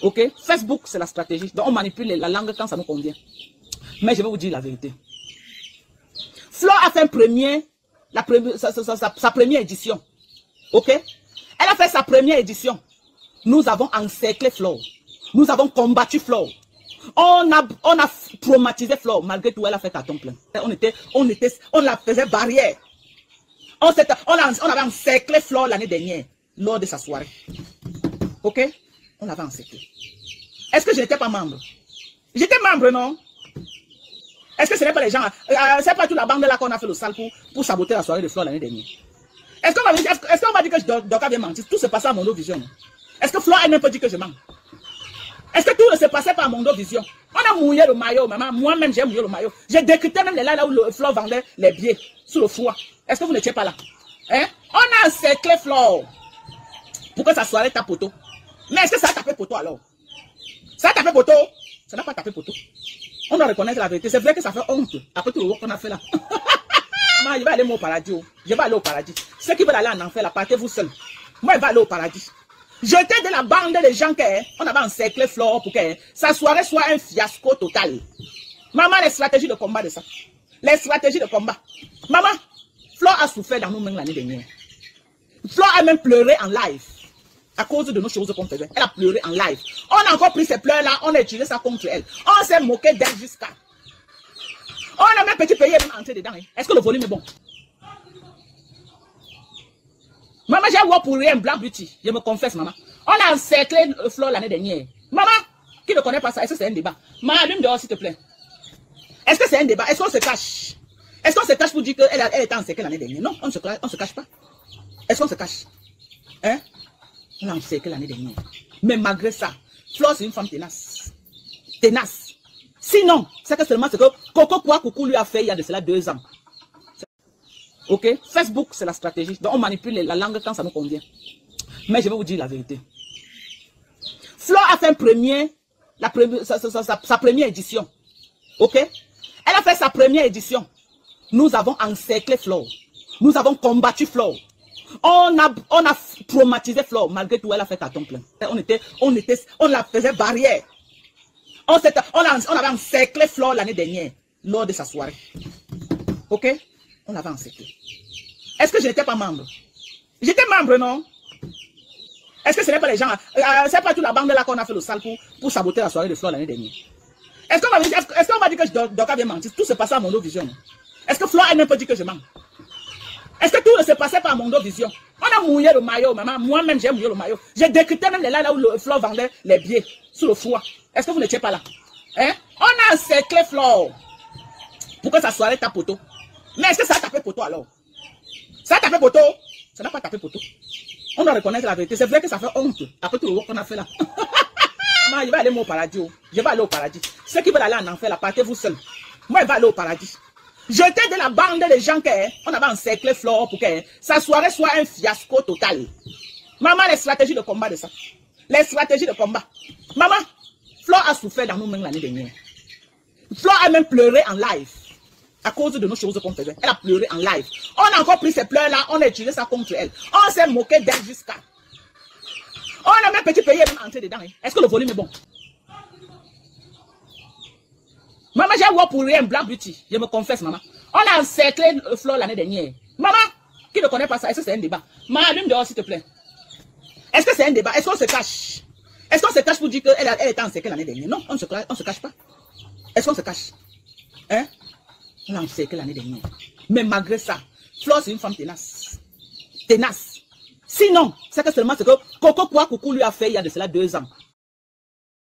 Ok? Facebook, c'est la stratégie. Donc, on manipule la langue quand ça nous convient. Mais je vais vous dire la vérité. Flo a fait sa première édition. Ok? Elle a fait sa première édition. Nous avons encerclé Flo. Nous avons combattu Flo. On a traumatisé Flo. Malgré tout, elle a fait carton plein. On la faisait barrière. On avait encerclé Flo l'année dernière, lors de sa soirée. Ok? On l'avait encerclé. Est-ce que je n'étais pas membre? J'étais membre, non? Est-ce que ce n'est pas les gens, c'est pas toute la bande là qu'on a fait le sale pour saboter la soirée de Flo l'année dernière? Est-ce qu'on va dire que Doka vient mentir? Tout se passait à Mondo Vision. Est-ce que Flo a même pas dit que je mens? Est-ce que tout ne se passait pas à Mondo Vision? On a mouillé le maillot, maman. Moi-même, j'ai mouillé le maillot. J'ai décrypté même les là où le Flo vendait les billets sous le foie. Est-ce que vous n'étiez pas là? Hein? On a encerclé Flo pour que sa soirée tape poteau. Mais est-ce que ça a tapé poteau alors? Ça a tapé poteau? Ça n'a pas tapé poteau. On doit reconnaître la vérité. C'est vrai que ça fait honte après tout le work qu'on a fait là. Maman, je vais aller au paradis. Je vais aller au paradis. Ceux qui veulent aller en enfer, là, partez-vous seuls. Moi, je vais aller au paradis. J'étais de la bande des gens qu'on avait encerclé Flo pour que sa soirée soit un fiasco total. Maman, les stratégies de combat de ça. Les stratégies de combat. Maman, Flo a souffert dans nous-mêmes l'année dernière. Flo a même pleuré en live. À cause de nos choses qu'on faisait. Elle a pleuré en live. On a encore pris ces pleurs-là, on a utilisé ça contre elle. On s'est moqué d'elle jusqu'à. On a même petit pays même entré dedans. Hein. Est-ce que le volume est bon? Maman, j'ai voir pour rien Black Beauty. Je me confesse, maman. On a encerclé Flo l'année dernière. Maman, qui ne connaît pas ça, est-ce que c'est un débat? Maman, allume dehors, s'il te plaît. Est-ce que c'est un débat? Est-ce qu'on se cache? Est-ce qu'on se cache pour dire qu'elle était encerclée l'année dernière? Non, on ne se cache pas. Est-ce qu'on se cache? Hein? On a encerclé l'année dernière. Mais malgré ça, Flo, c'est une femme tenace. Tenace. Sinon, c'est que seulement ce que Coco Coucou lui a fait il y a de cela 2 ans. Ok? Facebook, c'est la stratégie. Donc, on manipule la langue quand ça nous convient. Mais je vais vous dire la vérité. Flo a fait sa première édition. Ok? Elle a fait sa première édition. Nous avons encerclé Flo. Nous avons combattu Flo. On a traumatisé Flo. Malgré tout, elle a fait carton plein. On la faisait barrière. On avait encerclé Flo l'année dernière, lors de sa soirée. Ok? On l'avait encerclé. Est-ce que je n'étais pas membre? J'étais membre, non? Est-ce que ce n'est pas les gens, c'est pas toute la bande là qu'on a fait le sale pour saboter la soirée de Flo l'année dernière? Est-ce qu'on va dire que Doka vient mentir? Tout se passait à Mondo Vision. Est-ce que Flo a même pas dit que je mens? Est-ce que tout ne se passait pas à Mondo Vision? On a mouillé le maillot, maman. Moi-même, j'ai mouillé le maillot. J'ai décrypté même les là où le Flo vendait les billets sous le foie. Est-ce que vous n'étiez pas là? Hein? On a encerclé Flo pour que sa soirée tape poteau. Mais est-ce que ça a tapé poteau alors? Ça a tapé poteau? Ça n'a pas tapé poteau. On doit reconnaître la vérité. C'est vrai que ça fait honte après tout le work qu'on a fait là. Maman, je vais aller au paradis. Je vais aller au paradis. Ceux qui veulent aller en enfer, là, partez-vous seuls. Moi, je vais aller au paradis. J'étais de la bande des gens qu'on avait encerclé Flo pour que sa soirée soit un fiasco total. Maman, les stratégies de combat de ça. Les stratégies de combat. Maman, Flo a souffert dans nous-mêmes l'année dernière. Flo a même pleuré en live. À cause de nos choses qu'on faisait. Elle a pleuré en live. On a encore pris ces pleurs-là, on a utilisé ça contre elle. On s'est moqué d'elle jusqu'à. On a même petit pays même entré dedans. Hein. Est-ce que le volume est bon? Maman, j'ai voir pour rien Black Beauty. Je me confesse, maman. On a encerclé Flo l'année dernière. Maman, qui ne connaît pas ça, est-ce que c'est un débat? Maman, allume dehors, s'il te plaît. Est-ce que c'est un débat? Est-ce qu'on se cache? Est-ce qu'on se cache pour dire qu'elle était encerclée l'année dernière? Non, on ne se cache pas. Est-ce qu'on se cache? Hein? On a encerclé l'année dernière. Mais malgré ça, Flo, c'est une femme tenace. Tenace. Sinon, c'est que seulement ce que Coco Coucou lui a fait il y a de cela 2 ans.